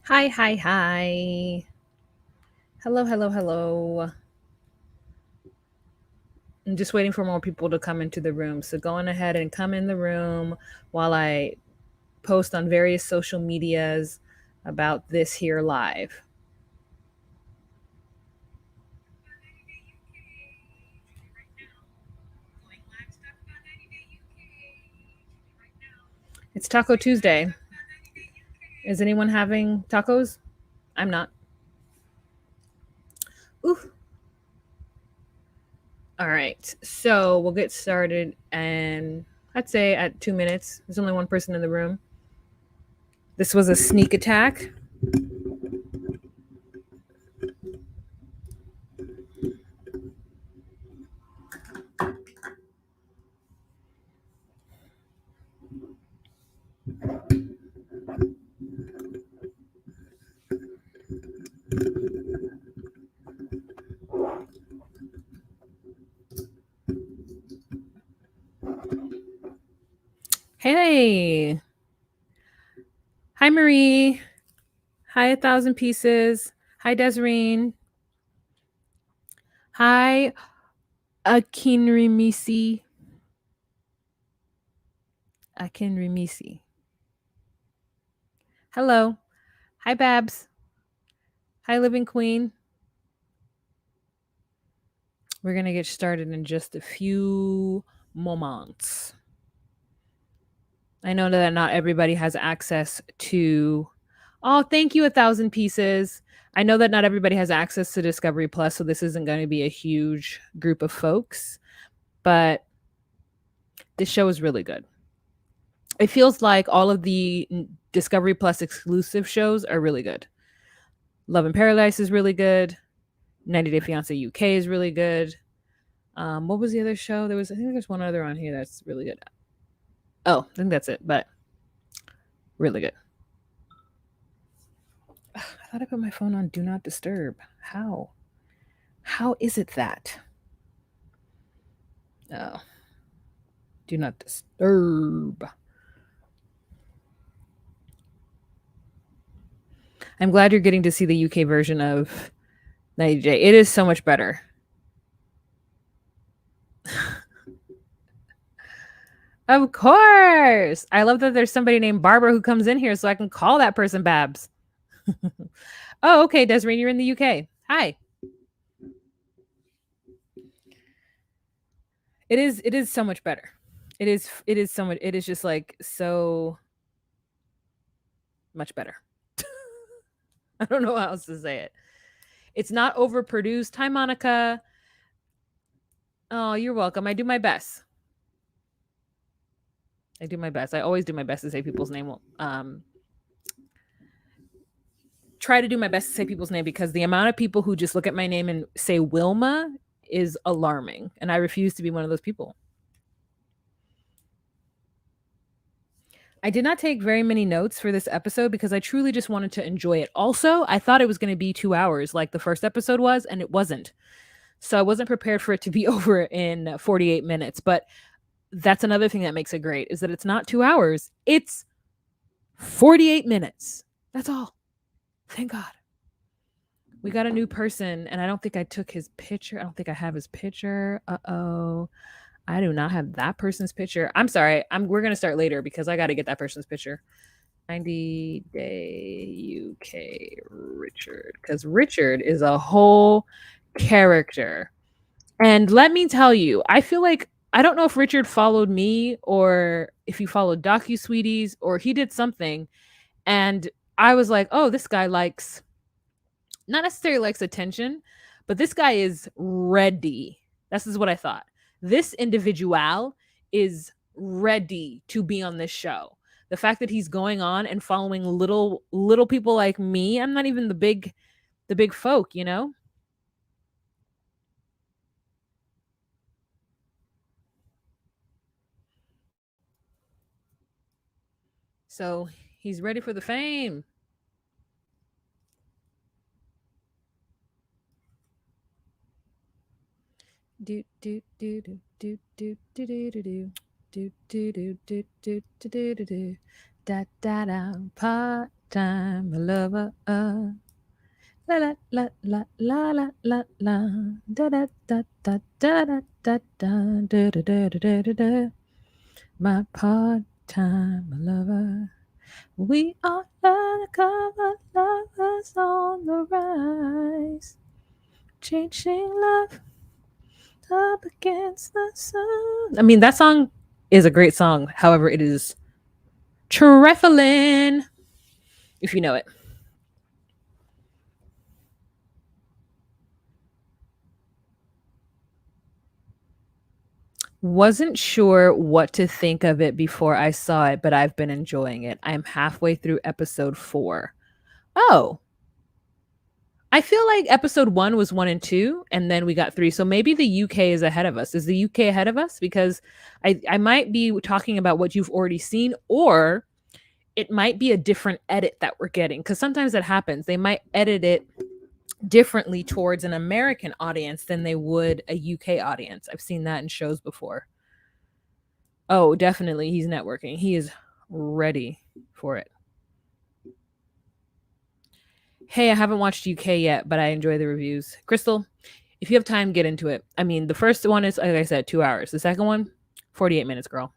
Hi, hi, hi. Hello, hello, hello. I'm just waiting for more people to come into the room. So go on ahead and come in the room while I post on various social medias about this here live. It's Taco Tuesday. Is anyone having tacos? I'm not. Ooh. All right. So we'll get started, and I'd say at 2 minutes. There's only one person in the room. This was a sneak attack. Hey. Hi, Marie. Hi, 1,000 pieces. Hi, Desireen. Hi, Akinrimisi. Akinrimisi. Hello. Hi, Babs. Hi, Living Queen. We're going to get started in just a few moments. I know that not everybody has access to. Oh, thank you, 1,000 pieces. I know that not everybody has access to Discovery Plus, so this isn't going to be a huge group of folks, but this show is really good. It feels like all of the Discovery Plus exclusive shows are really good. Love in Paradise is really good. 90 Day Fiancé UK is really good. What was the other show? I think there's one other on here that's really good. Oh, I think that's it, but really good. I thought I put my phone on Do Not Disturb. How? How is it that? Oh, Do Not Disturb. I'm glad you're getting to see the UK version of 90 Day. It is so much better. Of course. I love that there's somebody named Barbara who comes in here so I can call that person Babs. Oh, okay, Desiree, you're in the UK. Hi. It is so much better. It is so much it is just like so much better. I don't know how else to say it. It's not overproduced. Hi, Monica. Oh, you're welcome. I do my best. I do my best. I always do my best to say people's name. Try to do my best to say people's name because the amount of people who just look at my name and say Wilma is alarming, and I refuse to be one of those people. I did not take very many notes for this episode because I truly just wanted to enjoy it. Also, I thought it was going to be 2 hours like the first episode was, and it wasn't. So I wasn't prepared for it to be over in 48 minutes. But that's another thing that makes it great is that it's not 2 hours, it's 48 minutes. That's all. Thank God. We got a new person, and I don't think I took his picture. I don't think I have his picture. Uh-oh. I do not have that person's picture. I'm sorry. We're gonna start later because I gotta get that person's picture. 90 Day UK Richard. Because Richard is a whole character. And let me tell you, I feel like I don't know if Richard followed me or if he followed Docusweeties or he did something. And I was like, oh, this guy likes not necessarily likes attention, but this guy is ready. This is what I thought. This individual is ready to be on this show. The fact that he's going on and following little people like me, I'm not even the big folk, you know? So he's ready for the fame. Do do do do do do do do do do do do do do do do do do da da da part-time lover. La la la la la la la la da da da da da da da da da da da da da da. My part-time lover. We are undercover lovers on the rise, changing love up against the sun. I mean, that song is a great song. However, it is trifling, if you know it. Wasn't sure what to think of it before I saw it, but I've been enjoying it. I'm halfway through episode 4. Oh, I feel like episode 1 was 1 and 2, and then we got 3. So maybe the UK is ahead of us. Is the UK ahead of us? Because I might be talking about what you've already seen, or it might be a different edit that we're getting. Because sometimes that happens. They might edit it differently towards an American audience than they would a UK audience. I've seen that in shows before. Oh, definitely. He's networking. He is ready for it. Hey, I haven't watched UK yet, but I enjoy the reviews. Crystal, if you have time, get into it. I mean, the first one is, like I said, 2 hours. The second one, 48 minutes, girl.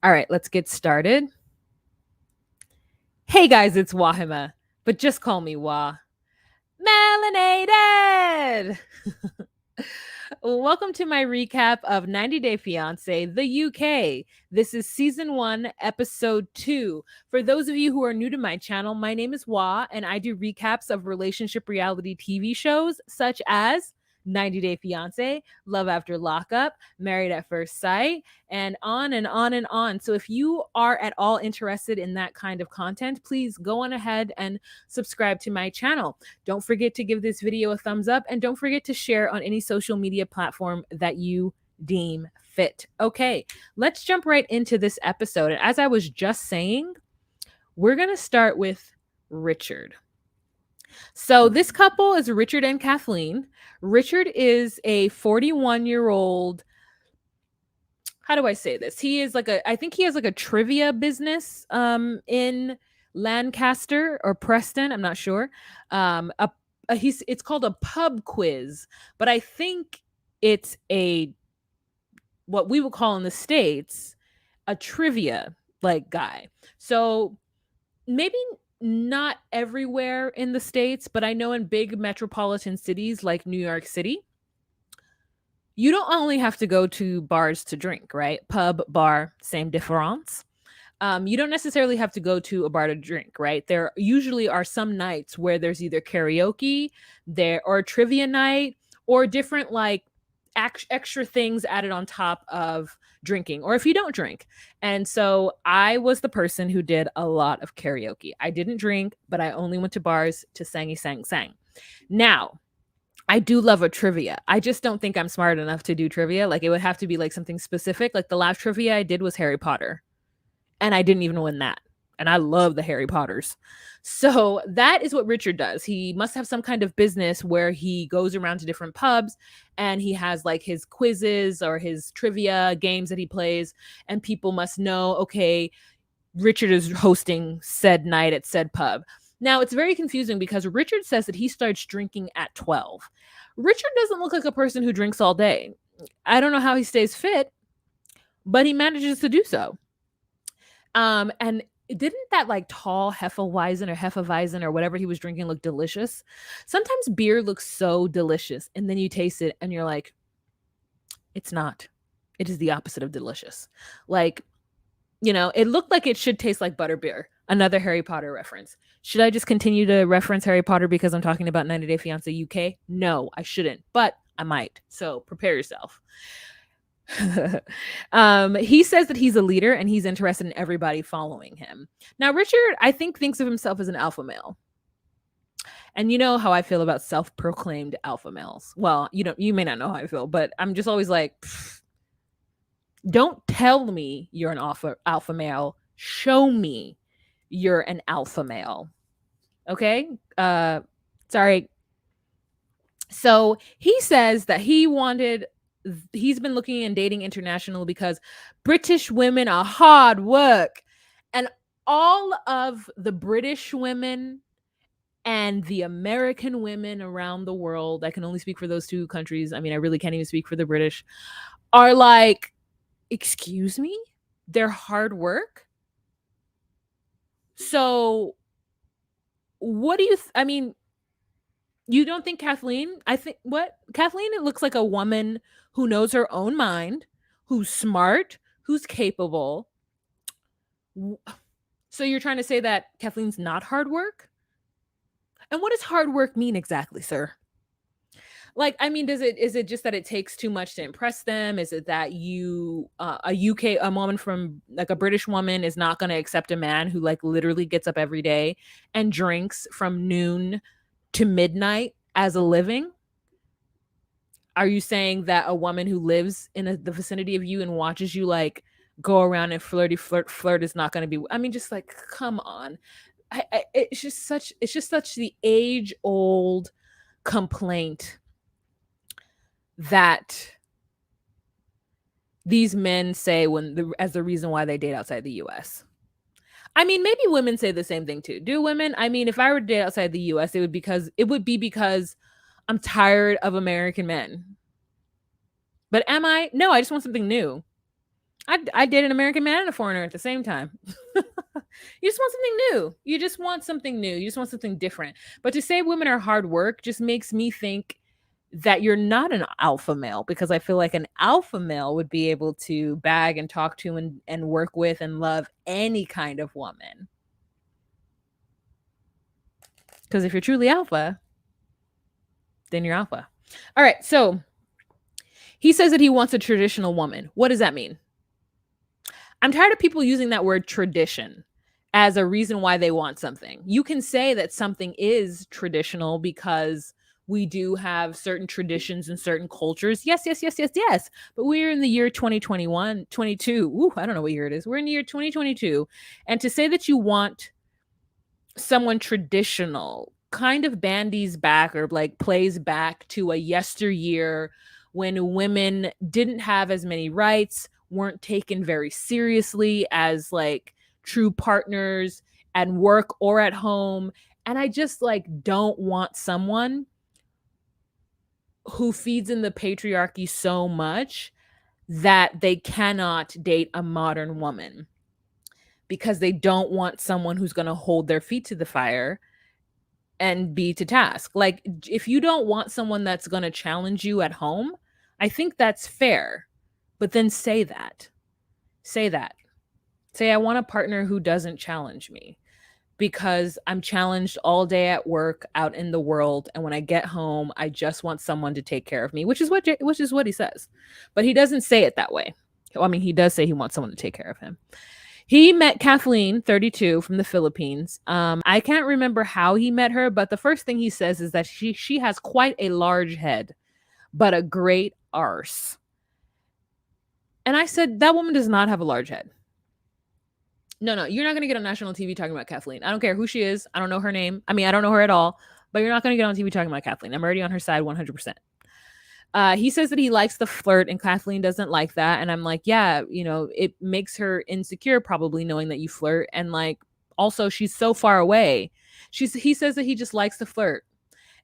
All right, let's get started. Hey guys, it's Wahima, but just call me Wah. Melanated! Welcome to my recap of 90 Day Fiancé, the UK. This is season 1, episode 2. For those of you who are new to my channel, my name is Wah, and I do recaps of relationship reality TV shows such as 90 Day Fiancé, Love After Lockup, Married at First Sight, and on and on and on. So if you are at all interested in that kind of content, please go on ahead and subscribe to my channel. Don't forget to give this video a thumbs up, and don't forget to share on any social media platform that you deem fit. Okay, let's jump right into this episode. And as I was just saying, we're going to start with Richard. So this couple is Richard and Kathleen. Richard is a 41-year-old. How do I say this? He is I think he has like a trivia business in Lancaster or Preston, I'm not sure. It's called a pub quiz, but I think it's what we would call in the States a trivia like guy. So maybe not everywhere in the States, but I know in big metropolitan cities like New York City, you don't only have to go to bars to drink, right? Pub, bar, same difference. You don't necessarily have to go to a bar to drink, right? There usually are some nights where there's either karaoke or a trivia night or different like extra things added on top of drinking, or if you don't drink. And so I was the person who did a lot of karaoke. I didn't drink, but I only went to bars to sangy sang sang. Now, I do love a trivia. I just don't think I'm smart enough to do trivia. Like it would have to be like something specific. Like the last trivia I did was Harry Potter, and I didn't even win that. And I love the Harry Potters. So that is what Richard does. He must have some kind of business where he goes around to different pubs and he has like his quizzes or his trivia games that he plays. And people must know, okay, Richard is hosting said night at said pub. Now, it's very confusing because Richard says that he starts drinking at 12. Richard doesn't look like a person who drinks all day. I don't know how he stays fit, but he manages to do so. And didn't that like tall Hefeweizen or whatever he was drinking look delicious? Sometimes beer looks so delicious and then you taste it and you're like, it's not. It is the opposite of delicious. Like, you know, it looked like it should taste like butterbeer. Another Harry Potter reference. Should I just continue to reference Harry Potter because I'm talking about 90 Day Fiancé UK? No, I shouldn't, but I might. So prepare yourself. He says that he's a leader and he's interested in everybody following him. Now, Richard, I think, thinks of himself as an alpha male. And you know how I feel about self-proclaimed alpha males. Well, you may not know how I feel, but I'm just always like, don't tell me you're an alpha male. Show me you're an alpha male. Okay? Sorry. So he says that he's been looking and dating international because British women are hard work. And all of the British women and the American women around the world, I can only speak for those two countries. I mean, I really can't even speak for the British, are like, excuse me? They're hard work? So, what do you, I mean, you don't think Kathleen, I think, what? Kathleen, it looks like a woman who knows her own mind, who's smart, who's capable. So, you're trying to say that Kathleen's not hard work? And what does hard work mean exactly, sir? Like, I mean, is it just that it takes too much to impress them? Is it that a woman from, like, a British woman is not going to accept a man who, like, literally gets up every day and drinks from noon to midnight as a living? Are you saying that a woman who lives in the vicinity of you and watches you, like, go around and flirt is not going to be? I mean, just like, come on. It's just such the age old complaint that these men say as the reason why they date outside the US. I mean, maybe women say the same thing too. Do women? I mean, if I were to date outside the US, it would be because I'm tired of American men. But am I? No, I just want something new. I date an American man and a foreigner at the same time. You just want something new. You just want something new. You just want something different. But to say women are hard work just makes me think that you're not an alpha male, because I feel like an alpha male would be able to bag and talk to and work with and love any kind of woman. Because if you're truly alpha, then you're alpha. All right, so he says that he wants a traditional woman. What does that mean? I'm tired of people using that word tradition as a reason why they want something. You can say that something is traditional because we do have certain traditions and certain cultures. Yes, yes, yes, yes, yes. But we're in the year 2021, 22. Ooh, I don't know what year it is. We're in the year 2022. And to say that you want someone traditional kind of bandies back, or like plays back to a yesteryear when women didn't have as many rights, weren't taken very seriously as like true partners at work or at home. And I just like don't want someone who feeds in the patriarchy so much that they cannot date a modern woman, because they don't want someone who's going to hold their feet to the fire and be to task. Like, if you don't want someone that's going to challenge you at home, I think that's fair. But then say that. Say that. Say, I want a partner who doesn't challenge me, because I'm challenged all day at work, out in the world, and when I get home, I just want someone to take care of me, which is what he says. But he doesn't say it that way. I mean, he does say he wants someone to take care of him. He met Kathleen, 32, from the Philippines. I can't remember how he met her, but the first thing he says is that she has quite a large head, but a great arse. And I said, that woman does not have a large head. No, you're not going to get on national TV talking about Kathleen. I don't care who she is. I don't know her name. I mean, I don't know her at all, but you're not going to get on TV talking about Kathleen. I'm already on her side 100%. He says that he likes the flirt and Kathleen doesn't like that. And I'm like, yeah, it makes her insecure probably knowing that you flirt. And like, also she's so far away. He says that he just likes to flirt,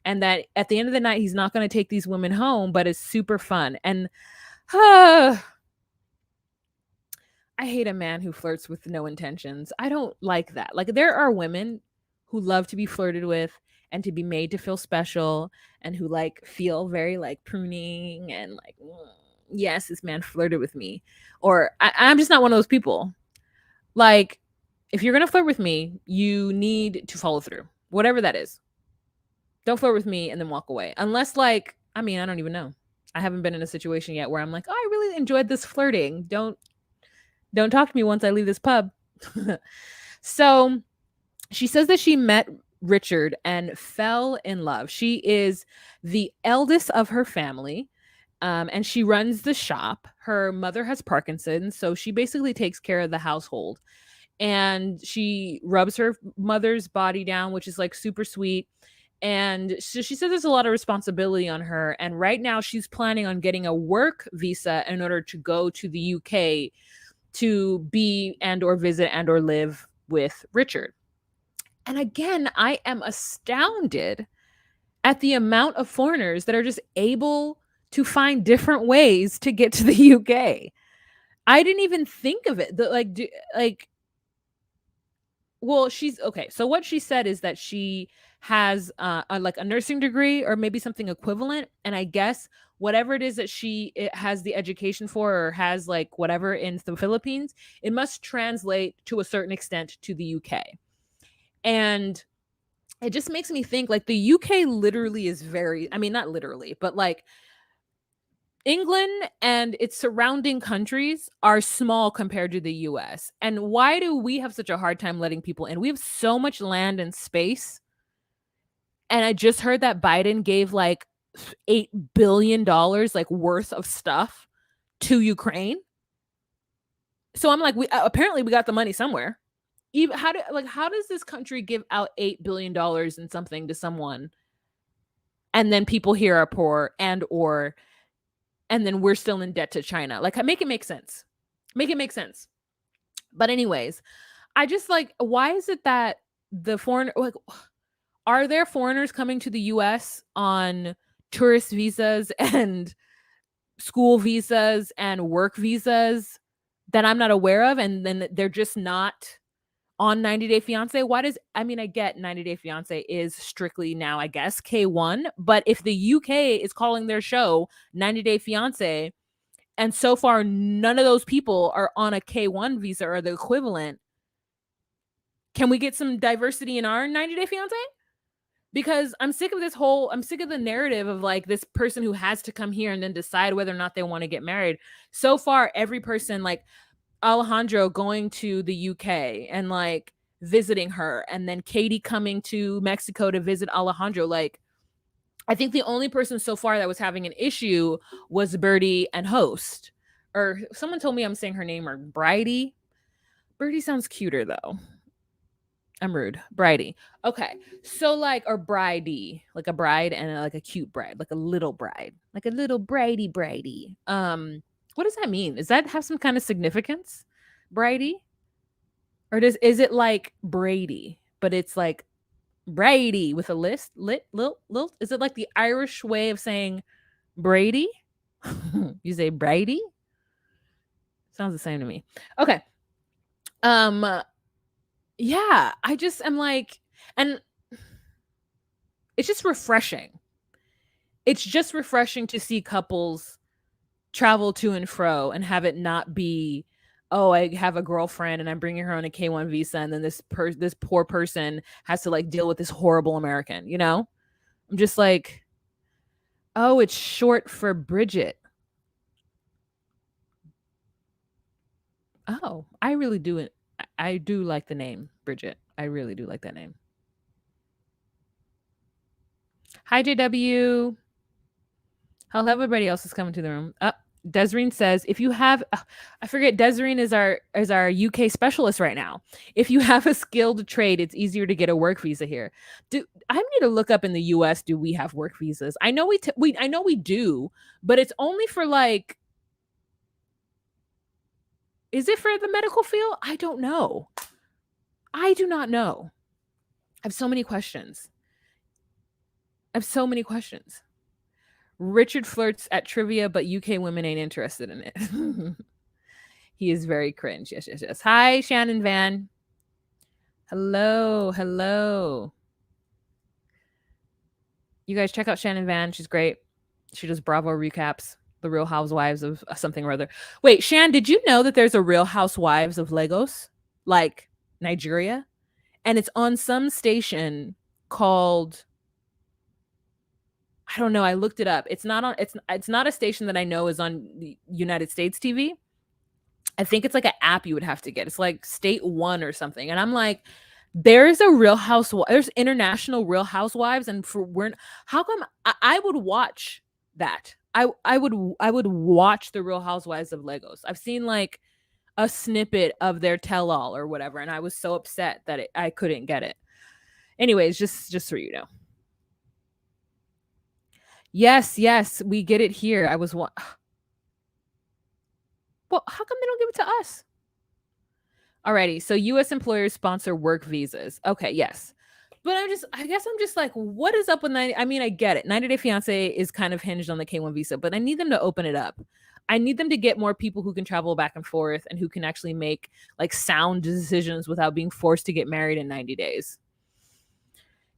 and that at the end of the night, he's not going to take these women home, but it's super fun. And I hate a man who flirts with no intentions. I don't like that. Like, there are women who love to be flirted with and to be made to feel special, and who like feel very like pruning and like, yes, this man flirted with me. Or I'm just not one of those people. Like, if you're going to flirt with me, you need to follow through, whatever that is. Don't flirt with me and then walk away. Unless, like, I mean, I don't even know. I haven't been in a situation yet where I'm like, oh, I really enjoyed this flirting. Don't talk to me once I leave this pub. So she says that she met Richard and fell in love. She is the eldest of her family, and she runs the shop. Her mother has Parkinson's, so she basically takes care of the household. And she rubs her mother's body down, which is like super sweet. And so she said there's a lot of responsibility on her. And right now she's planning on getting a work visa in order to go to the UK to be and or visit and or live with Richard. And again, I am astounded at the amount of foreigners that are just able to find different ways to get to the UK. I didn't even think of it. Well, she's okay. So what she said is that she has a nursing degree or maybe something equivalent, and I guess whatever it is that it has the education for or has like whatever in the Philippines, it must translate to a certain extent to the UK. And it just makes me think like the UK literally is very, I mean, not literally, but like England and its surrounding countries are small compared to the US. And why do we have such a hard time letting people in? We have so much land and space. And I just heard that Biden gave like $8 billion like worth of stuff to Ukraine. So I'm like, apparently we got the money somewhere. Even how does this country give out $8 billion in something to someone, and then people here are poor and then we're still in debt to China? Like, make it make sense. Make it make sense. But anyways, I just like, why is it that are there foreigners coming to the US on tourist visas and school visas and work visas that I'm not aware of, and then they're just not on 90 Day Fiancé? I get 90 Day Fiancé is strictly now, I guess, K1, but if the UK is calling their show 90 Day Fiancé, and so far none of those people are on a K1 visa or the equivalent, can we get some diversity in our 90 Day Fiancé? Because I'm sick of the narrative of like this person who has to come here and then decide whether or not they want to get married. So far, every person, like Alejandro going to the UK and like visiting her, and then Katie coming to Mexico to visit Alejandro. Like, I think the only person so far that was having an issue was Bridie and Host. Or someone told me I'm saying her name, or Bridie. Bridie sounds cuter though. I'm rude. Bridie. Okay. So like, or Bridie, like a bride and like a cute bride, like a little bride, like a little bridey. What does that mean? Does that have some kind of significance? Bridie? Or is it like Brady, but it's like Brady with a lil? Is it like the Irish way of saying Brady? You say Brady? Sounds the same to me. Okay. Yeah, I just am like, and it's just refreshing. It's just refreshing to see couples travel to and fro and have it not be, oh, I have a girlfriend and I'm bringing her on a K1 visa, and then this poor person has to like deal with this horrible American, you know? I'm just like, oh, it's short for Bridget. Oh, I really do it. I do like the name Bridget. I really do like that name. Hi, JW. Hello, everybody else is coming to the room. Desireen says, if you have, I forget, Desireen is our UK specialist right now. If you have a skilled trade, it's easier to get a work visa here. I need to look up in the US, do we have work visas? I know I know we do, but it's only for like, is it for the medical field? I don't know. I do not know. I have so many questions. Richard flirts at trivia, but UK women ain't interested in it. He is very cringe. Yes. Hi, Shannon Van. Hello. You guys check out Shannon Van. She's great. She does Bravo recaps, the Real Housewives of something or other. Wait, Shan, did you know that there's a Real Housewives of Lagos, like Nigeria? And it's on some station called, I don't know, I looked it up. It's not a station that I know is on the United States TV. I think it's like an app you would have to get. It's like State One or something. And I'm like, there's international Real Housewives, and how come I would watch that? I would watch the Real Housewives of Lagos. I've seen like a snippet of their tell all or whatever, and I was so upset that I couldn't get it. Anyways, just so you know. Yes, we get it here. Well, how come they don't give it to us? Alrighty. So US employers sponsor work visas. Okay, yes. But I guess I'm just like, what is up with 90? I mean, I get it. 90 Day Fiance is kind of hinged on the K1 visa, but I need them to open it up. I need them to get more people who can travel back and forth and who can actually make like sound decisions without being forced to get married in 90 days.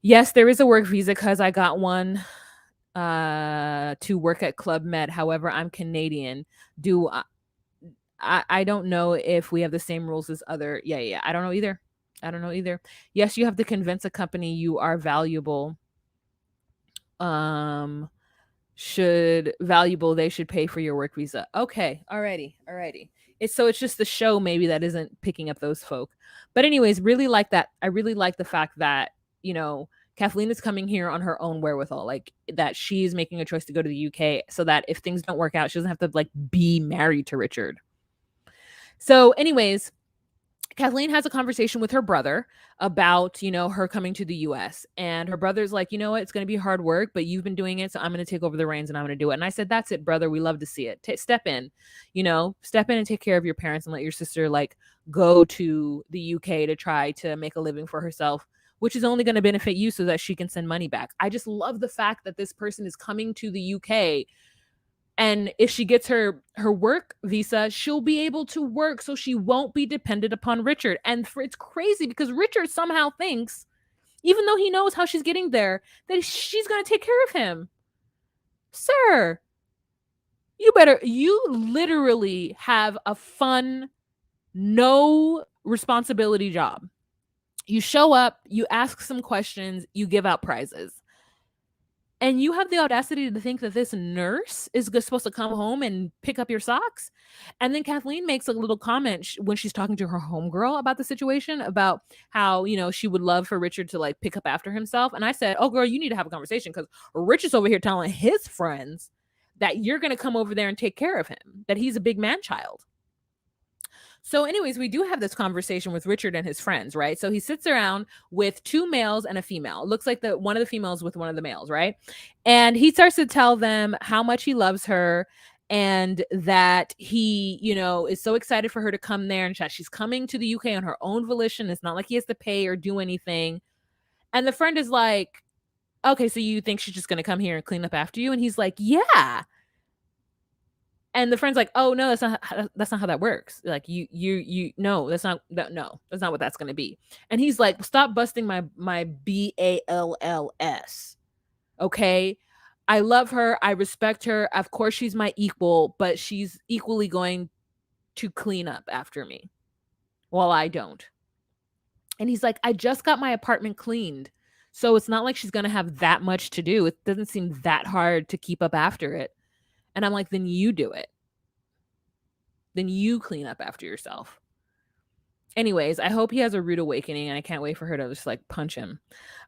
Yes, there is a work visa because I got one to work at Club Med. However, I'm Canadian. Do I don't know if we have the same rules as other. Yeah. I don't know either. Yes, you have to convince a company you are valuable. They should pay for your work visa. Okay, alrighty. It's just the show maybe that isn't picking up those folk. But anyways, really like that. I really like the fact that, Kathleen is coming here on her own wherewithal, like that she's making a choice to go to the UK so that if things don't work out, she doesn't have to like be married to Richard. So anyways, Kathleen has a conversation with her brother about, her coming to the US. And her brother's like, you know what? It's going to be hard work, but you've been doing it. So I'm going to take over the reins and I'm going to do it. And I said, that's it, brother. We love to see it. Step in, step in and take care of your parents and let your sister like go to the UK to try to make a living for herself, which is only going to benefit you so that she can send money back. I just love the fact that this person is coming to the UK. And if she gets her work visa, she'll be able to work so she won't be dependent upon Richard. And it's crazy because Richard somehow thinks, even though he knows how she's getting there, that she's going to take care of him. Sir, you literally have a fun, no responsibility job. You show up, you ask some questions, you give out prizes. And you have the audacity to think that this nurse is supposed to come home and pick up your socks? And then Kathleen makes a little comment when she's talking to her homegirl about the situation, about how, she would love for Richard to like pick up after himself. And I said, oh, girl, you need to have a conversation because Richard's over here telling his friends that you're going to come over there and take care of him, that he's a big man child. So anyways, we do have this conversation with Richard and his friends, right? So he sits around with two males and a female. It looks like one of the females with one of the males, right? And he starts to tell them how much he loves her and that he, is so excited for her to come there and she's coming to the UK on her own volition. It's not like he has to pay or do anything. And the friend is like, okay, so you think she's just going to come here and clean up after you? And he's like, yeah. And the friend's like, oh no, that's not how that works. Like no, that's not what that's going to be. And he's like, stop busting my BALLS. Okay. I love her. I respect her. Of course she's my equal, but she's equally going to clean up after me while I don't. And he's like, I just got my apartment cleaned. So it's not like she's going to have that much to do. It doesn't seem that hard to keep up after it. And I'm like, then you do it. Then you clean up after yourself. Anyways, I hope he has a rude awakening and I can't wait for her to just like punch him.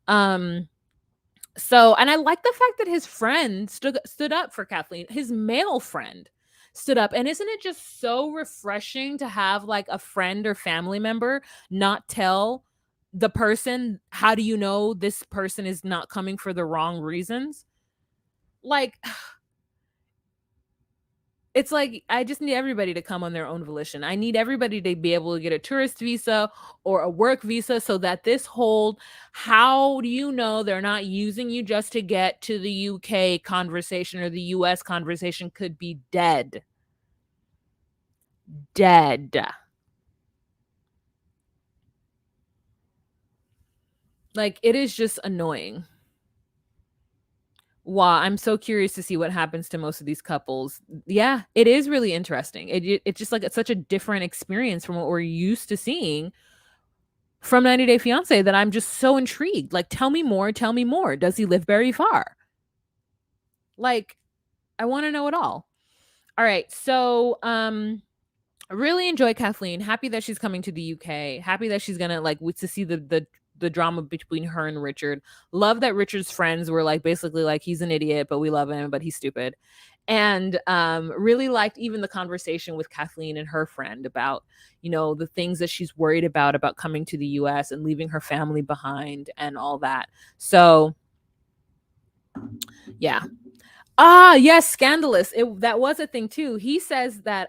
So, and I like the fact that his friend stood up for Kathleen, his male friend stood up. And isn't it just so refreshing to have like a friend or family member not tell the person, how do you know this person is not coming for the wrong reasons? Like, it's like, I just need everybody to come on their own volition. I need everybody to be able to get a tourist visa or a work visa so that this whole, how do you know they're not using you just to get to the UK conversation or the US conversation could be dead. Like, it is just annoying. Wow, I'm so curious to see what happens to most of these couples. Yeah, it is really interesting. It's just like it's such a different experience from what we're used to seeing from 90 Day Fiancé that I'm just so intrigued. Like, tell me more. Does he live very far? Like, I want to know it all. All right, so I really enjoy Kathleen. Happy that she's coming to the UK. Happy that she's gonna like to see the drama between her and Richard. Love that Richard's friends were like basically like he's an idiot, but we love him, but he's stupid. And really liked even the conversation with Kathleen and her friend about, the things that she's worried about coming to the US and leaving her family behind and all that. So yeah. Yes, scandalous. That was a thing too. He says that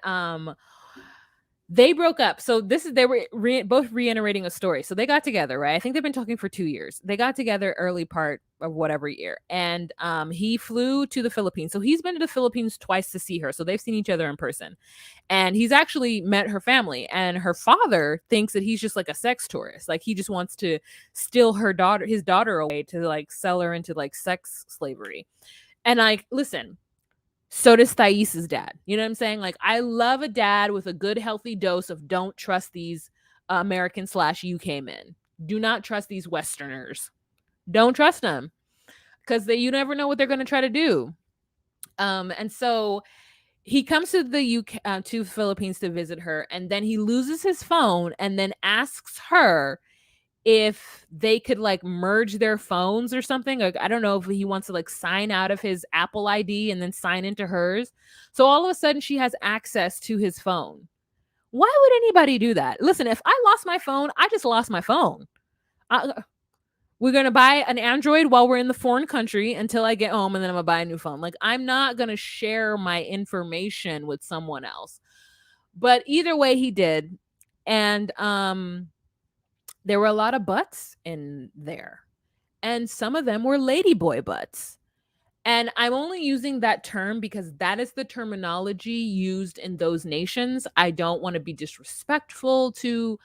They broke up. So they were both reiterating a story. So they got together, right? I think they've been talking for 2 years. They got together early part of whatever year, and he flew to the Philippines. So he's been to the Philippines twice to see her. So they've seen each other in person, and he's actually met her family. And her father thinks that he's just like a sex tourist, like he just wants to steal his daughter away to like sell her into like sex slavery. And like, listen, so does Thais's dad. You know what I'm saying? Like, I love a dad with a good, healthy dose of don't trust these American/UK men. Do not trust these Westerners. Don't trust them because you never know what they're going to try to do. And so he comes to the UK, to Philippines to visit her, and then he loses his phone and then asks her if they could like merge their phones or something. Like, I don't know if he wants to like sign out of his Apple ID and then sign into hers. So all of a sudden she has access to his phone. Why would anybody do that? Listen, if I lost my phone, I just lost my phone. We're going to buy an Android while we're in the foreign country until I get home, and then I'm going to buy a new phone. Like, I'm not going to share my information with someone else. But either way, he did. And there were a lot of butts in there, and some of them were ladyboy butts. And I'm only using that term because that is the terminology used in those nations. I don't want to be disrespectful to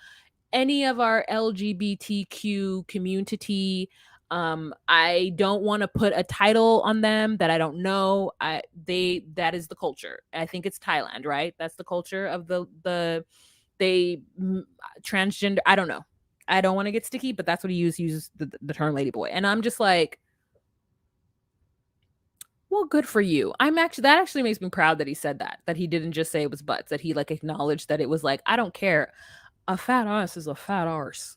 any of our LGBTQ community. I don't want to put a title on them that I don't know. That is the culture. I think it's Thailand, right? That's the culture of they transgender. I don't know. I don't want to get sticky, but that's what he uses the term ladyboy. And I'm just like, well, good for you. That actually makes me proud that he said that he didn't just say it was butts, that he like acknowledged that it was like, I don't care. A fat arse is a fat arse.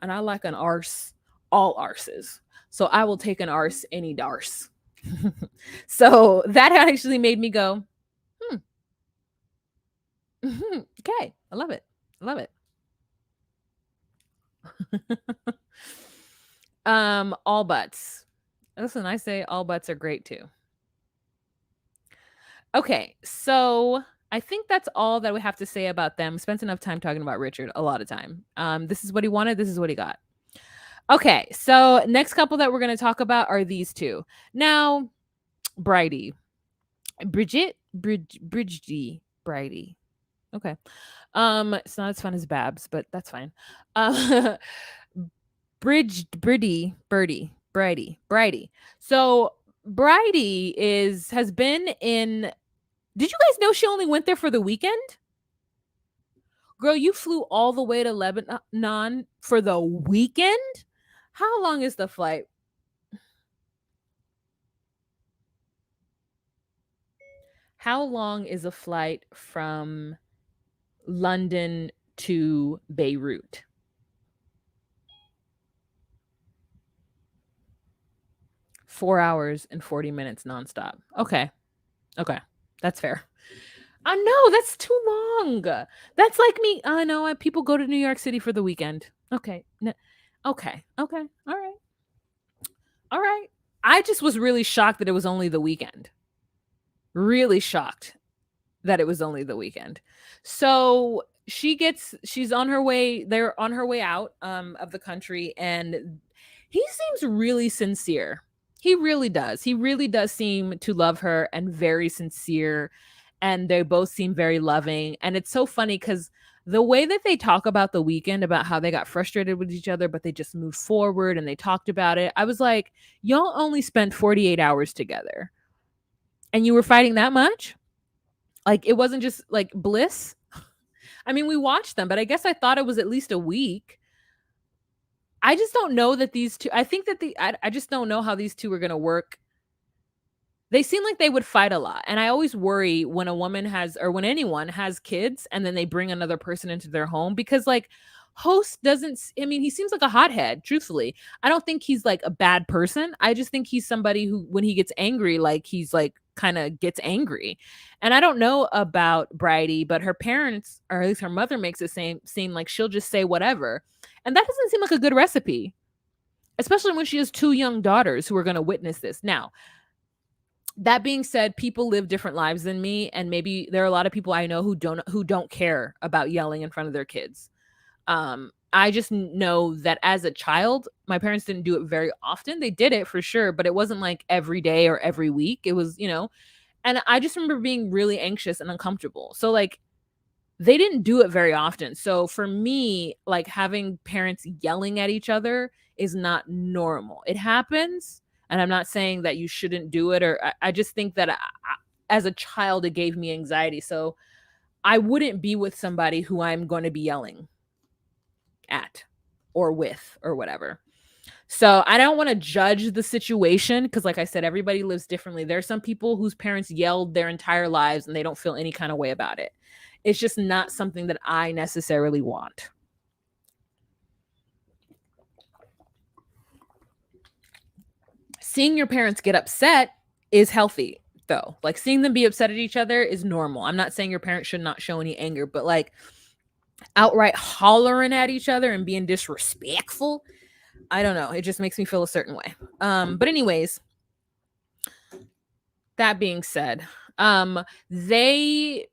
And I like an arse, all arses. So I will take an arse any darse. So that actually made me go, okay. I love it. I love it. All butts. Listen, I say all butts are great too. Okay, so I think that's all that we have to say about them. Spent enough time talking about Richard, a lot of time. This is what he wanted, this is what he got. Okay, so next couple that we're going to talk about are these two. Now, Bridie. Bridie. Okay. It's not as fun as Babs, but that's fine. Bridie. So Bridie has been in. Did you guys know she only went there for the weekend? Girl, you flew all the way to Lebanon for the weekend? How long is the flight? How long is a flight from London to Beirut? Four hours and 40 minutes nonstop. Okay. That's fair. I know, that's too long. That's like me. I know people go to New York City for the weekend. Okay. Okay. All right. I just was really shocked that it was only the weekend. Really shocked that it was only the weekend. So she's on her way. They're on her way out of the country, and he seems really sincere. He really does. He really does seem to love her and very sincere. And they both seem very loving. And it's so funny because the way that they talk about the weekend, about how they got frustrated with each other, but they just moved forward and they talked about it. I was like, y'all only spent 48 hours together and you were fighting that much? Like, it wasn't just like bliss. I mean, we watched them, but I guess I thought it was at least a week. I just don't know that these two, I think that I just don't know how these two are going to work. They seem like they would fight a lot. And I always worry when a woman when anyone has kids and then they bring another person into their home, because like Host he seems like a hothead, truthfully. I don't think he's like a bad person. I just think he's somebody who, when he gets angry, like he's like kind of gets angry. And I don't know about Bridie, but her parents, or at least her mother, makes it seem like she'll just say whatever. And that doesn't seem like a good recipe, especially when she has two young daughters who are going to witness this. Now, That being said, people live different lives than me, and maybe there are a lot of people I know who don't care about yelling in front of their kids. I just know that as a child, my parents didn't do it very often. They did it for sure, but it wasn't like every day or every week. It was, and I just remember being really anxious and uncomfortable. So like they didn't do it very often. So for me, like having parents yelling at each other is not normal. It happens, and I'm not saying that you shouldn't do it, or I just think that as a child, it gave me anxiety. So I wouldn't be with somebody who I'm going to be yelling at or with or whatever. So I don't want to judge the situation because, like I said, everybody lives differently. There are some people whose parents yelled their entire lives and they don't feel any kind of way about it. It's just not something that I necessarily want. Seeing your parents get upset is healthy, though. Like seeing them be upset at each other is normal. I'm not saying your parents should not show any anger, but like outright hollering at each other and being disrespectful, I don't know. It just makes me feel a certain way. But anyways, that being said, they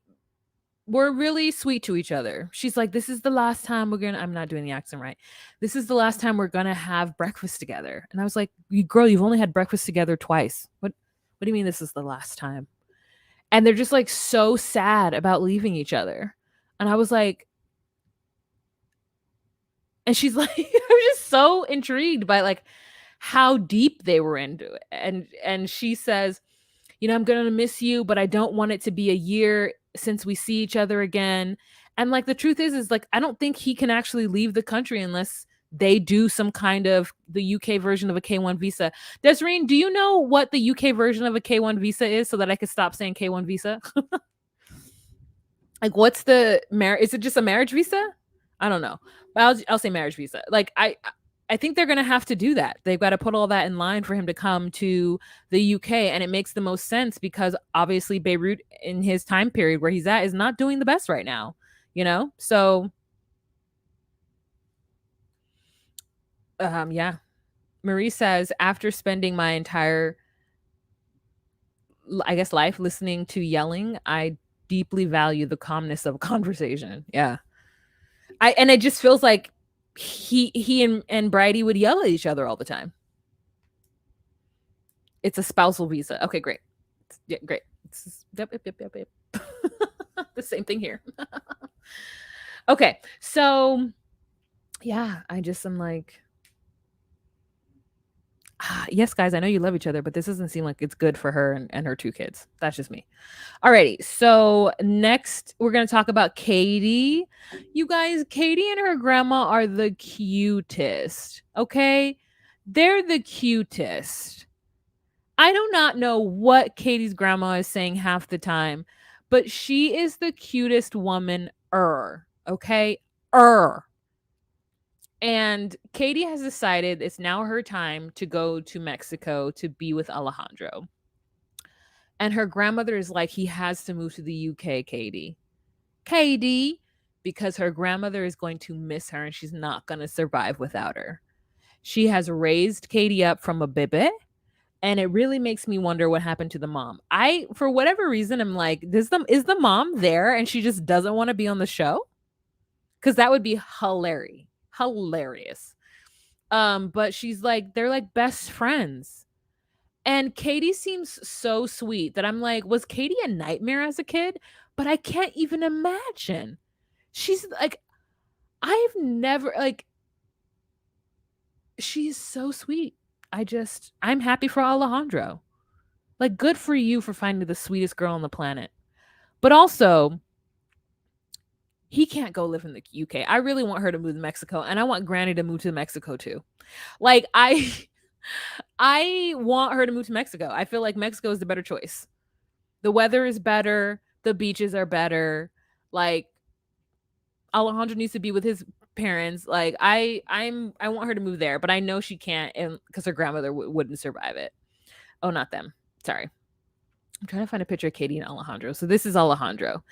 were really sweet to each other. She's like, "This is the last time we're gonna." I'm not doing the accent right. "This is the last time we're gonna have breakfast together." And I was like, Girl, you've only had breakfast together twice. What do you mean this is the last time?" And they're just like so sad about leaving each other. And I was like, and she's like, I was just so intrigued by like how deep they were into it. And she says, "I'm going to miss you, but I don't want it to be a year since we see each other again." And like the truth is like I don't think he can actually leave the country unless they do some kind of the UK version of a K1 visa. Desireen, do you know what the UK version of a K1 visa is so that I could stop saying K1 visa? Like what's the is it just a marriage visa? I don't know. But I'll say marriage visa. Like I think they're going to have to do that. They've got to put all that in line for him to come to the UK. And it makes the most sense because obviously Beirut in his time period where he's at is not doing the best right now, So, yeah. Marie says, after spending my entire, I guess, life listening to yelling, I deeply value the calmness of a conversation. Yeah. And it just feels like he and Bridie would yell at each other all the time. It's a spousal visa. Okay, great. Yeah, great. Yep. The same thing here. Okay, so yeah, I just am like, yes, guys, I know you love each other, but this doesn't seem like it's good for her and her 2 kids. That's just me. Alrighty, so next we're gonna talk about Katie. You guys, Katie and her grandma are the cutest. Okay, they're the cutest. I do not know what Katie's grandma is saying half the time, but she is the cutest woman okay? And Katie has decided it's now her time to go to Mexico to be with Alejandro. And her grandmother is like, he has to move to the UK, Katie. Katie, because her grandmother is going to miss her and she's not going to survive without her. She has raised Katie up from a bebe. And it really makes me wonder what happened to the mom. For whatever reason, I'm like, is the mom there and she just doesn't want to be on the show? Because that would be hilarious. But she's like, they're like best friends. And Katie seems so sweet that I'm like, was Katie a nightmare as a kid? But I can't even imagine. She's like, I've never like, she's so sweet. I'm happy for Alejandro. Like, good for you for finding the sweetest girl on the planet. But also, he can't go live in the UK. I really want her to move to Mexico, and I want Granny to move to Mexico too. Like, I want her to move to Mexico. I feel like Mexico is the better choice. The weather is better. The beaches are better. Like, Alejandro needs to be with his parents. Like, I want her to move there, but I know she can't, and because her grandmother wouldn't survive it. Oh, not them. Sorry. I'm trying to find a picture of Katie and Alejandro. So this is Alejandro.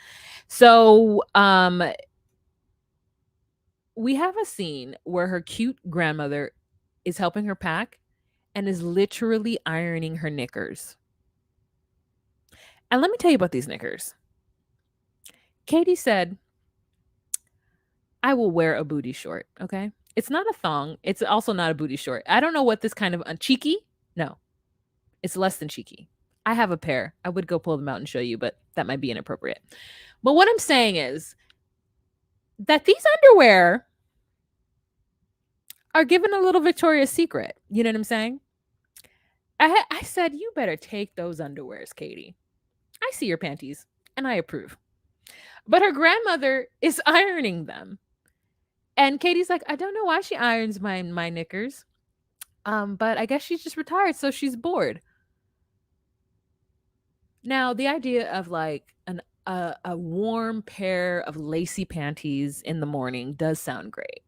So we have a scene where her cute grandmother is helping her pack and is literally ironing her knickers. And let me tell you about these knickers. Katie said, I will wear a booty short, okay? It's not a thong. It's also not a booty short. I don't know what this kind of cheeky. No, it's less than cheeky. I have a pair. I would go pull them out and show you, but that might be inappropriate. But what I'm saying is that these underwear are given a little Victoria's Secret. You know what I'm saying? I said, you better take those underwears, Katie. I see your panties and I approve. But her grandmother is ironing them. And Katie's like, I don't know why she irons my knickers. But I guess she's just retired, so she's bored. Now, the idea of like a warm pair of lacy panties in the morning does sound great.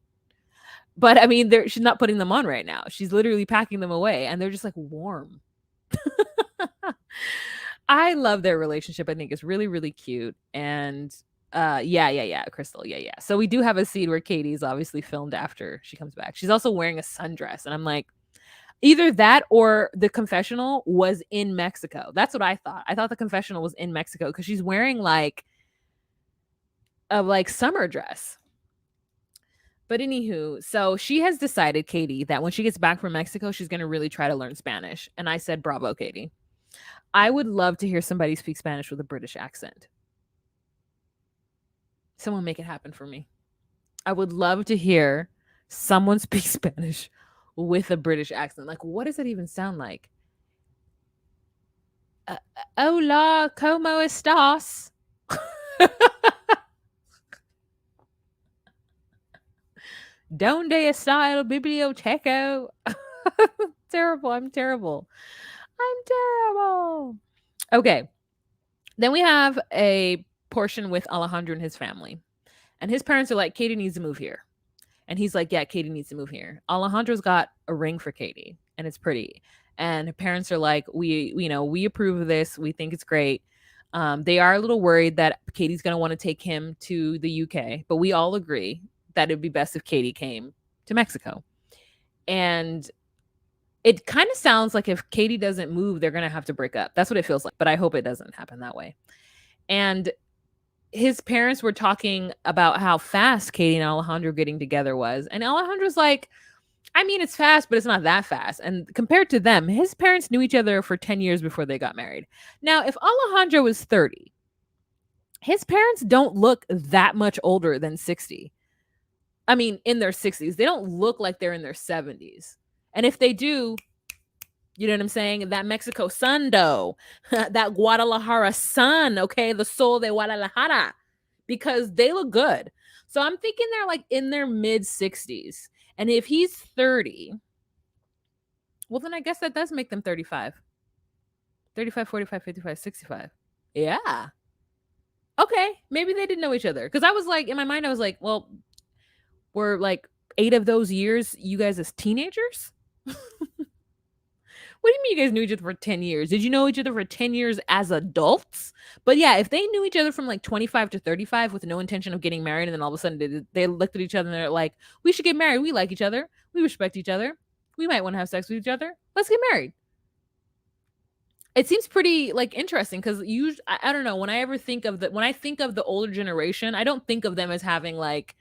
But I mean, she's not putting them on right now. She's literally packing them away, and they're just like warm. I love their relationship. I think it's really, really cute. And yeah, Crystal, yeah. So we do have a scene where Katie's obviously filmed after she comes back. She's also wearing a sundress, and I'm like, either that or the confessional was in Mexico. That's what I thought. I thought the confessional was in Mexico because she's wearing like a summer dress. But anywho, so she has decided, Katie, that when she gets back from Mexico, she's going to really try to learn Spanish. And I said, bravo, Katie. I would love to hear somebody speak Spanish with a British accent. Someone make it happen for me. I would love to hear someone speak Spanish with a British accent. Like, what does it even sound like? Hola, ¿cómo estás? ¿Dónde está el biblioteca? Terrible. I'm terrible. Okay. Then we have a portion with Alejandro and his family. And his parents are like, Katie needs to move here. And he's like, yeah, Katie needs to move here. Alejandro's got a ring for Katie, and it's pretty. And her parents are like, we approve of this. We think it's great. They are a little worried that Katie's going to want to take him to the UK, but we all agree that it'd be best if Katie came to Mexico. And it kind of sounds like if Katie doesn't move, they're going to have to break up. That's what it feels like, but I hope it doesn't happen that way. And his parents were talking about how fast Katie and Alejandro getting together was. And Alejandro's like, I mean, it's fast, but it's not that fast. And compared to them, his parents knew each other for 10 years before they got married. Now, if Alejandro was 30, his parents don't look that much older than 60. I mean, in their 60s. They don't look like they're in their 70s. And if they do, you know what I'm saying? That Mexico sun, though. That Guadalajara sun, okay? The sol de Guadalajara. Because they look good. So I'm thinking they're like in their mid 60s. And if he's 30, well, then I guess that does make them 35. 35, 45, 55, 65. Yeah. Okay. Maybe they didn't know each other. Because I was like, in my mind, I was like, well, were like 8 of those years you guys as teenagers? What do you mean you guys knew each other for 10 years? Did you know each other for 10 years as adults? But yeah, if they knew each other from like 25 to 35 with no intention of getting married, and then all of a sudden they looked at each other and they're like, we should get married. We like each other. We respect each other. We might want to have sex with each other. Let's get married. It seems pretty like interesting because I don't know, when I think of the older generation, I don't think of them as having like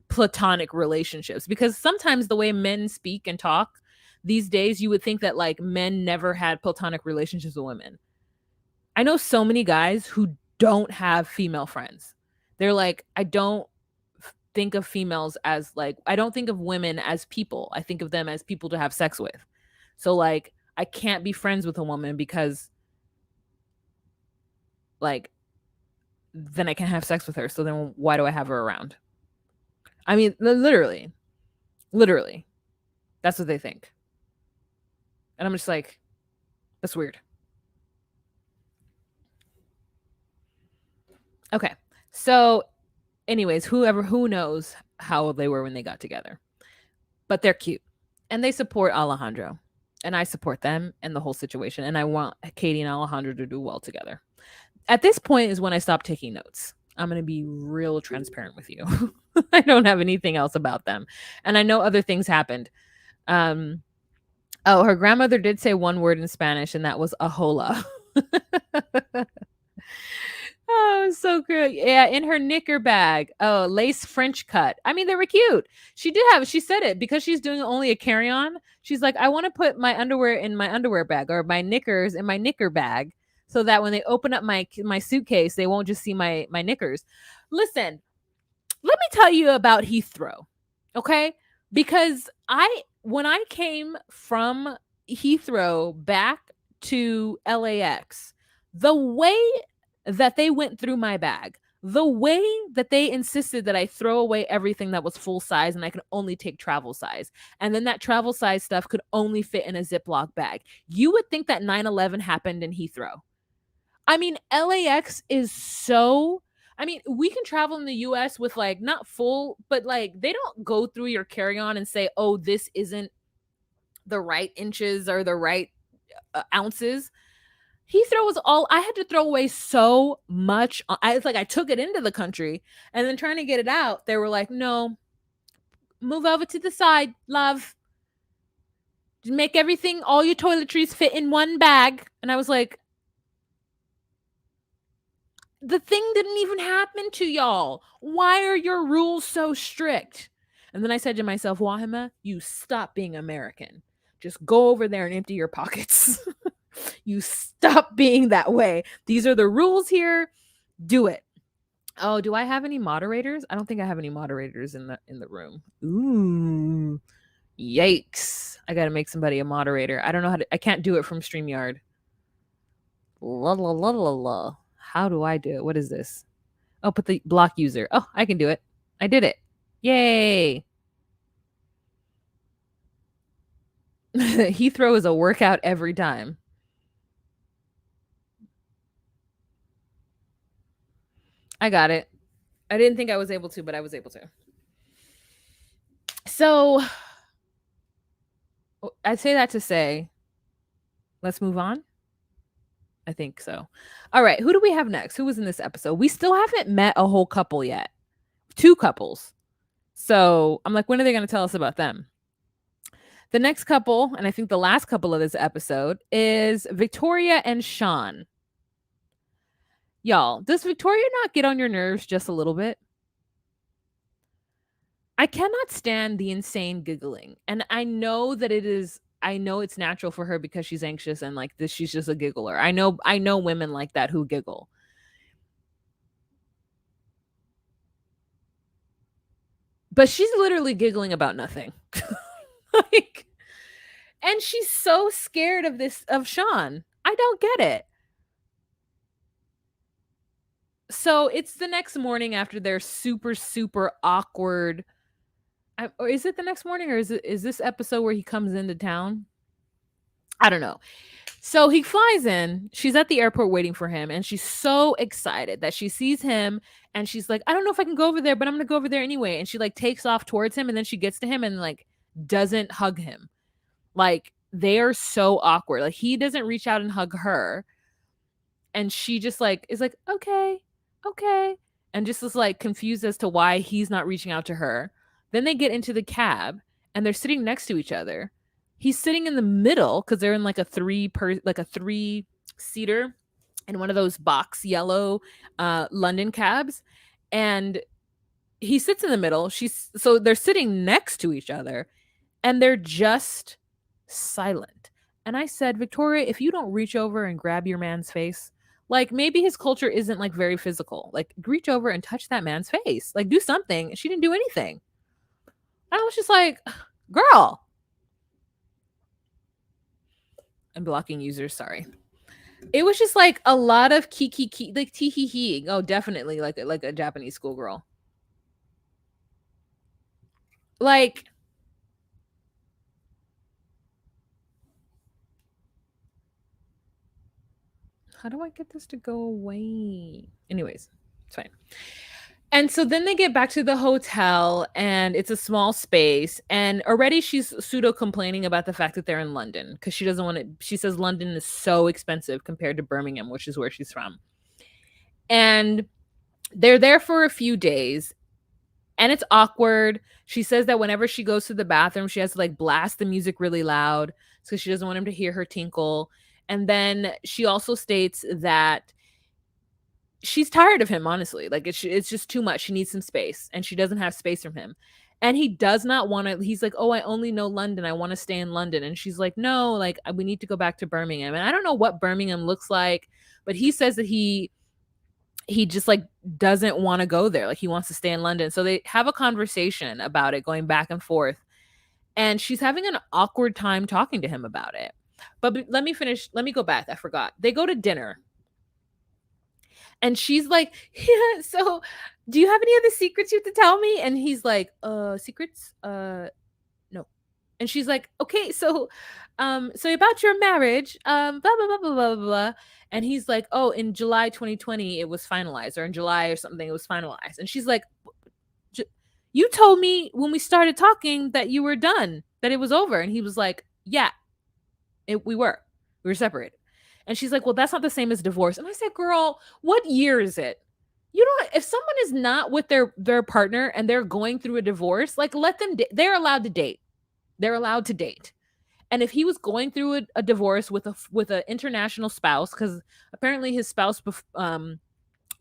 platonic relationships, because sometimes the way men speak and talk these days, you would think that like men never had platonic relationships with women. I know so many guys who don't have female friends. They're like, I don't think of females as like, I don't think of women as people. I think of them as people to have sex with. So like, I can't be friends with a woman because like, then I can't have sex with her. So then why do I have her around? I mean, literally, that's what they think. And I'm just like, that's weird. Okay. So anyways, who knows how old they were when they got together, but they're cute and they support Alejandro, and I support them and the whole situation. And I want Katie and Alejandro to do well together. At this point is when I stopped taking notes. I'm going to be real transparent with you. I don't have anything else about them. And I know other things happened. Her grandmother did say one word in Spanish, and that was ahola. Oh, so good. Yeah, in her knicker bag. Oh, lace French cut. I mean, they were cute. She said it because she's doing only a carry-on. She's like, I want to put my underwear in my underwear bag or my knickers in my knicker bag so that when they open up my suitcase, they won't just see my knickers. Listen, let me tell you about Heathrow. Okay? Because when I came from Heathrow back to LAX, the way that they went through my bag, the way that they insisted that I throw away everything that was full size and I could only take travel size. And then that travel size stuff could only fit in a Ziploc bag. You would think that 9/11 happened in Heathrow. I mean, LAX is so I mean, we can travel in the US with like not full, but like they don't go through your carry-on and say, "Oh, this isn't the right inches or the right ounces." Heathrow was all I had to throw away so much. It's like I took it into the country and then trying to get it out, they were like, "No, move over to the side, love. Just make everything, all your toiletries fit in one bag." And I was like, the thing didn't even happen to y'all. Why are your rules so strict? And then I said to myself, Wahima, you stop being American. Just go over there and empty your pockets. You stop being that way. These are the rules here. Do it. Oh, do I have any moderators? I don't think I have any moderators in the room. Ooh. Yikes. I got to make somebody a moderator. I don't know how to I can't do it from StreamYard. La la la la la. How do I do it? What is this? Oh, put the block user. Oh, I can do it. I did it. Yay. Heathrow is a workout every time. I got it. I didn't think I was able to, but I was able to. So I say that to say, let's move on. I think so. All right. Who do we have next? Who was in this episode? We still haven't met a whole couple yet. 2 couples. So I'm like, when are they going to tell us about them? The next couple, and I think the last couple of this episode, is Victoria and Sean. Y'all, does Victoria not get on your nerves just a little bit? I cannot stand the insane giggling. And I know that I know it's natural for her because she's anxious and like this she's just a giggler. I know women like that who giggle. But she's literally giggling about nothing. Like, and she's so scared of Sean. I don't get it. So it's the next morning after their super, super awkward. Or is it the next morning, or is this episode where he comes into town? I don't know. So he flies in. She's at the airport waiting for him, and she's so excited that she sees him, and she's like, "I don't know if I can go over there, but I'm gonna go over there anyway." And she like takes off towards him, and then she gets to him and like doesn't hug him. Like they are so awkward. Like he doesn't reach out and hug her, and she just like is like, okay, and just is like confused as to why he's not reaching out to her. Then they get into the cab and they're sitting next to each other. He's sitting in the middle because they're in like a three seater in one of those box yellow London cabs, and he sits in the middle. So they're sitting next to each other, and they're just silent. And I said, Victoria, if you don't reach over and grab your man's face, like maybe his culture isn't like very physical. Like reach over and touch that man's face. Like do something. She didn't do anything. I was just like, girl. I'm blocking users, sorry. It was just like a lot of kiki like tee hee hee. Oh, definitely like a Japanese schoolgirl. Like how do I get this to go away? Anyways, it's fine. And so then they get back to the hotel and it's a small space. And already she's pseudo complaining about the fact that they're in London because she doesn't want to. She says London is so expensive compared to Birmingham, which is where she's from. And they're there for a few days and it's awkward. She says that whenever she goes to the bathroom, she has to like blast the music really loud because she doesn't want him to hear her tinkle. And then she also states that she's tired of him, honestly. Like it's just too much. She needs some space, and she doesn't have space from him. And he does not want to. He's like, "Oh, I only know London. I want to stay in London." And she's like, "No, like we need to go back to Birmingham." And I don't know what Birmingham looks like, but he says that he just like doesn't want to go there. Like he wants to stay in London. So they have a conversation about it, going back and forth. And she's having an awkward time talking to him about it. But let me finish. Let me go back. I forgot. They go to dinner. And she's like, "Yeah, so do you have any other secrets you have to tell me?" And he's like, secrets? No." And she's like, "Okay, so about your marriage, blah blah blah blah blah blah." And he's like, "Oh, in July 2020 it was finalized, or in July or something it was finalized." And she's like, "You told me when we started talking that you were done, that it was over." And he was like, "Yeah, we were separated." And she's like, "Well, that's not the same as divorce." And I said, "Girl, what year is it? You don't, if someone is not with their partner and they're going through a divorce, like let them they're allowed to date. They're allowed to date." And if he was going through a divorce with an international spouse, because apparently his spouse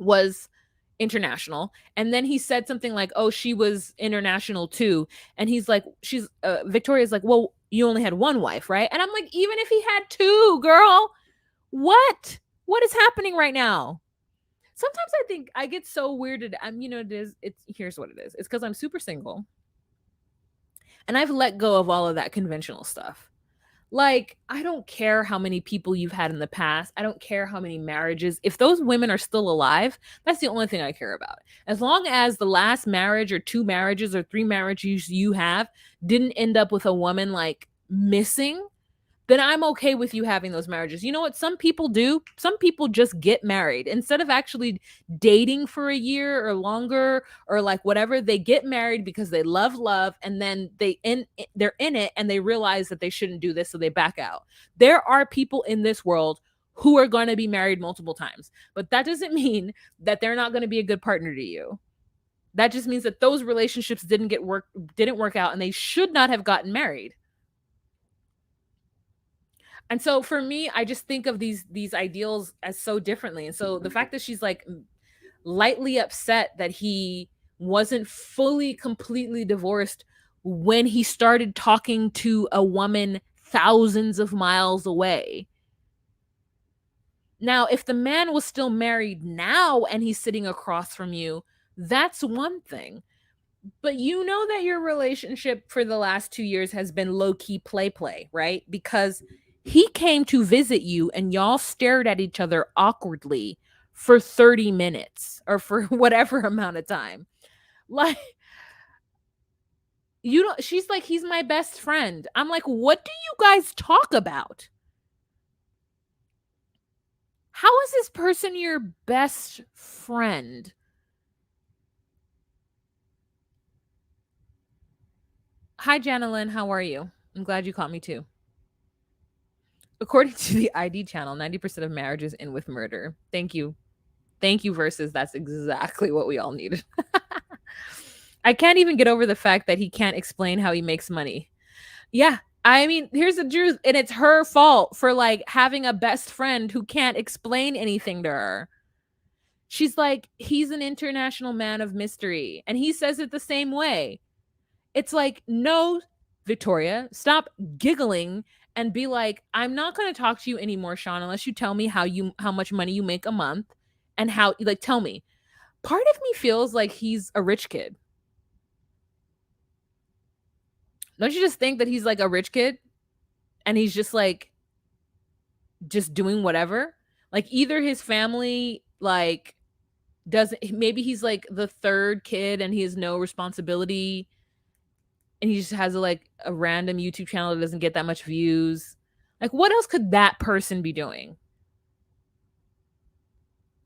was international, and then he said something like, "Oh, she was international too," and he's like, she's Victoria's like, "Well, you only had one wife, right?" And I'm like, even if he had two, girl, what is happening right now? Sometimes I think I get so weirded. It's here's what it is. It's because I'm super single, and I've let go of all of that conventional stuff. Like, I don't care how many people you've had in the past. I don't care how many marriages. If those women are still alive, that's the only thing I care about. As long as the last marriage or two marriages or three marriages you have didn't end up with a woman like missing, then I'm okay with you having those marriages. You know what some people do? Some people just get married instead of actually dating for a year or longer or like whatever. They get married because they love, and then they're in it and they realize that they shouldn't do this, so they back out. There are people in this world who are going to be married multiple times, but that doesn't mean that they're not going to be a good partner to you. That just means that those relationships didn't work out, and they should not have gotten married. And so for me, I just think of these ideals as so differently. And so the fact that she's like lightly upset that he wasn't fully completely divorced when he started talking to a woman thousands of miles away. Now, if the man was still married now and he's sitting across from you, that's one thing. But you know that your relationship for the last 2 years has been low-key play, right? Because he came to visit you and y'all stared at each other awkwardly for 30 minutes or for whatever amount of time. Like, you don't, she's like, "He's my best friend." I'm like, "What do you guys talk about? How is this person your best friend?" Hi, Janelyn. How are you? I'm glad you caught me too. According to the ID channel, 90% of marriages end with murder. Thank you. Thank you, versus that's exactly what we all needed. I can't even get over the fact that he can't explain how he makes money. Yeah. I mean, here's the truth. And it's her fault for like having a best friend who can't explain anything to her. She's like, "He's an international man of mystery." And he says it the same way. It's like, no, Victoria, stop giggling and be like, "I'm not going to talk to you anymore, Sean, unless you tell me how much money you make a month and how, like, tell me." Part of me feels like he's a rich kid. Don't you just think that he's like a rich kid and he's just like just doing whatever? Like either his family like doesn't, maybe he's like the third kid and he has no responsibility and he just has like a random YouTube channel that doesn't get that much views. Like, what else could that person be doing?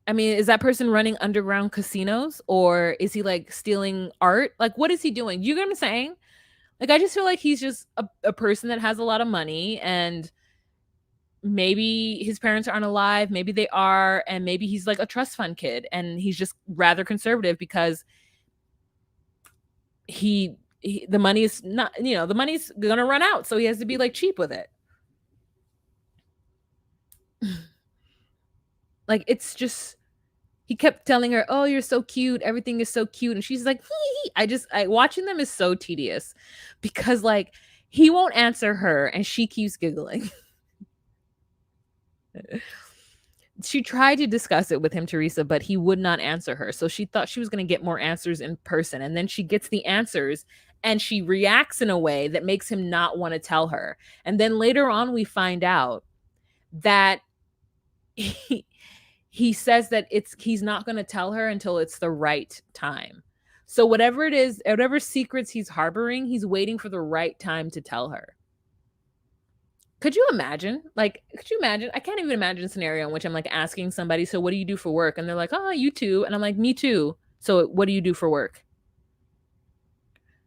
I mean, is that person running underground casinos, or is he like stealing art? Like, what is he doing? You get what I'm saying? Like, I just feel like he's just a person that has a lot of money, and maybe his parents aren't alive, maybe they are, and maybe he's like a trust fund kid and he's just rather conservative because the money is not, the money's gonna run out, so he has to be like cheap with it. Like, it's just He kept telling her, "Oh, you're so cute. Everything is so cute." And she's like, hee hee. Watching them is so tedious because like he won't answer her and she keeps giggling. She tried to discuss it with him, Teresa, but he would not answer her. So she thought she was going to get more answers in person. And then she gets the answers and she reacts in a way that makes him not want to tell her. And then later on, we find out that he says that he's not going to tell her until it's the right time. So whatever it is, whatever secrets he's harboring, he's waiting for the right time to tell her. Could you imagine? Could you imagine? I can't even imagine a scenario in which I'm like asking somebody, "So what do you do for work?" And they're like, "Oh, YouTube." And I'm like, "Me too." "So what do you do for work?"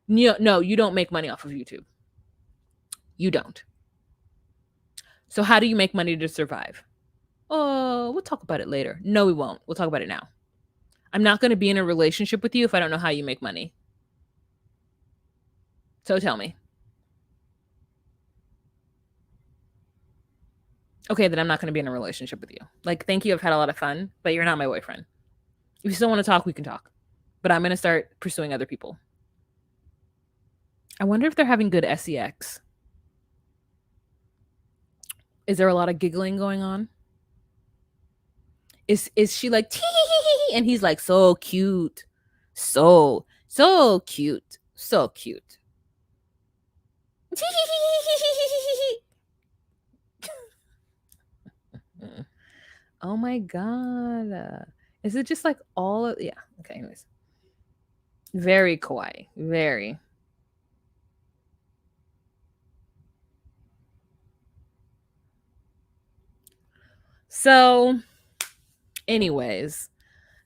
No, you don't make money off of YouTube. You don't. "So how do you make money to survive?" "Oh, we'll talk about it later." "No, we won't. We'll talk about it now. I'm not going to be in a relationship with you if I don't know how you make money. So tell me." "Okay, then I'm not going to be in a relationship with you. Like, thank you. I've had a lot of fun, but you're not my boyfriend. If you still want to talk, we can talk. But I'm going to start pursuing other people." I wonder if they're having good sex. Is there a lot of giggling going on? Is she like tee and he's like so cute. So cute. So cute. Oh my god. Is it just like all of yeah, okay, anyways. Very kawaii. Very. So, anyways,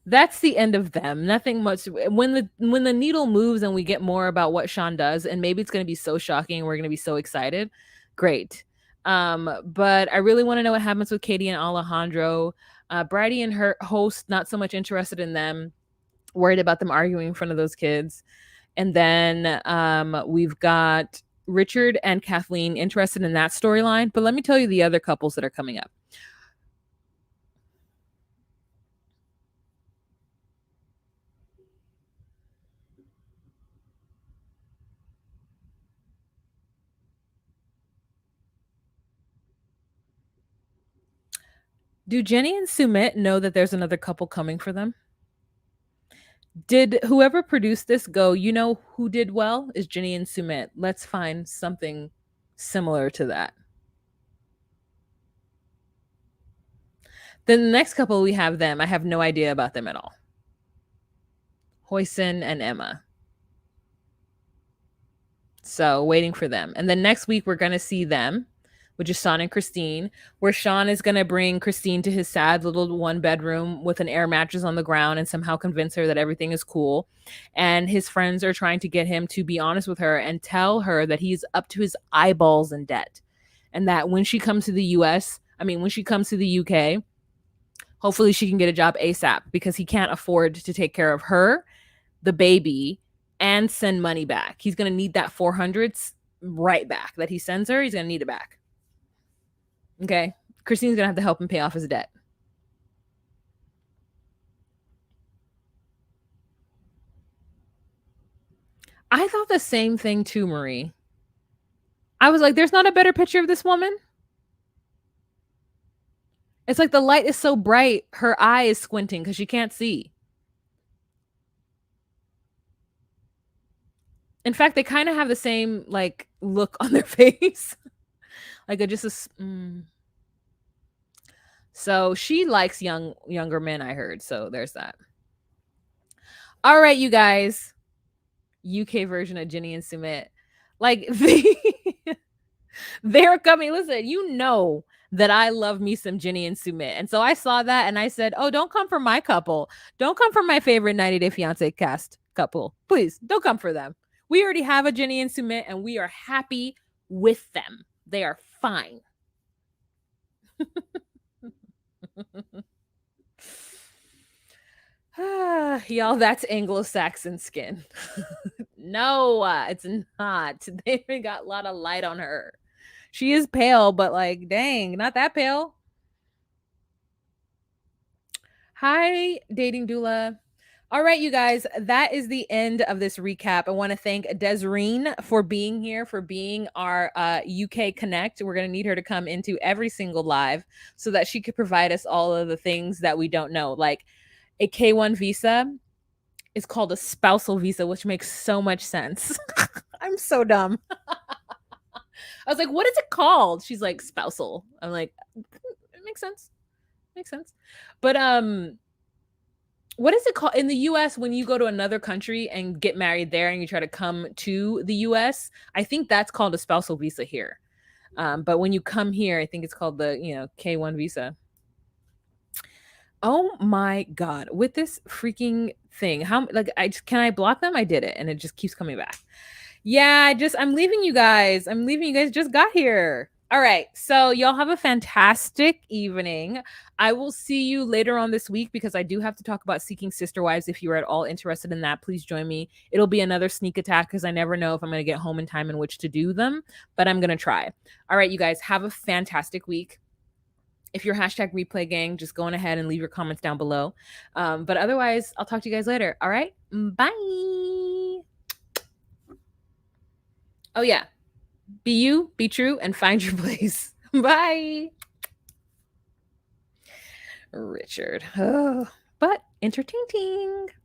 that's the end of them. Nothing much. When the needle moves and we get more about what Sean does, and maybe it's going to be so shocking, and we're going to be so excited. Great. But I really want to know what happens with Katie and Alejandro. Bridie and her host, not so much interested in them. Worried about them arguing in front of those kids. And then we've got Richard and Kathleen interested in that storyline. But let me tell you the other couples that are coming up. Do Jenny and Sumit know that there's another couple coming for them? Did whoever produced this go, you know who did well is Jenny and Sumit. Let's find something similar to that. Then the next couple we have them. I have no idea about them at all. Hoisin and Emma. So waiting for them. And then next week we're gonna see them, which is Sean and Christine, where Sean is gonna bring Christine to his sad little 1-bedroom with an air mattress on the ground and somehow convince her that everything is cool. And his friends are trying to get him to be honest with her and tell her that he's up to his eyeballs in debt. And that when she comes to the US, when she comes to the UK, hopefully she can get a job ASAP because he can't afford to take care of her, the baby, and send money back. He's going to need that 400s right back that he sends her. He's going to need it back. Okay. Christine's going to have to help him pay off his debt. I thought the same thing too, Marie. I was like, there's not a better picture of this woman. It's like the light is so bright, her eye is squinting because she can't see. In fact, they kind of have the same like look on their face. Like a just a So she likes younger men, I heard. So there's that. All right, you guys. UK version of Jenny and Sumit. Like they're coming. Listen, you know that I love me some Jenny and Sumit. And so I saw that and I said, "Oh, don't come for my couple. Don't come for my favorite 90 Day Fiancé cast couple. Please, don't come for them. We already have a Jenny and Sumit and we are happy with them. They are fine." Y'all, that's Anglo-Saxon skin. No, it's not. They got a lot of light on her. She is pale, but like, dang, not that pale. Hi, dating doula. All right, you guys, that is the end of this recap. I want to thank Desireen for being here, for being our UK Connect. We're going to need her to come into every single live so that she could provide us all of the things that we don't know. Like a K1 visa is called a spousal visa, which makes so much sense. I'm so dumb. I was like, what is it called? She's like, spousal. I'm like, it makes sense. Makes sense. But what is it called in the US when you go to another country and get married there and you try to come to the US? I think that's called a spousal visa here. But when you come here, I think it's called the, K1 visa. Oh my God. With this freaking thing, how like can I block them? I did it and it just keeps coming back. Yeah, I'm leaving you guys. I'm leaving you guys. Just got here. All right. So y'all have a fantastic evening. I will see you later on this week because I do have to talk about Seeking Sister Wives. If you are at all interested in that, please join me. It'll be another sneak attack because I never know if I'm going to get home in time in which to do them, but I'm going to try. All right, you guys have a fantastic week. If you're hashtag replay gang, just go on ahead and leave your comments down below. But otherwise, I'll talk to you guys later. All right. Bye. Oh, yeah. Be you, be true, and find your place. Bye. Richard. Oh, but entertaining.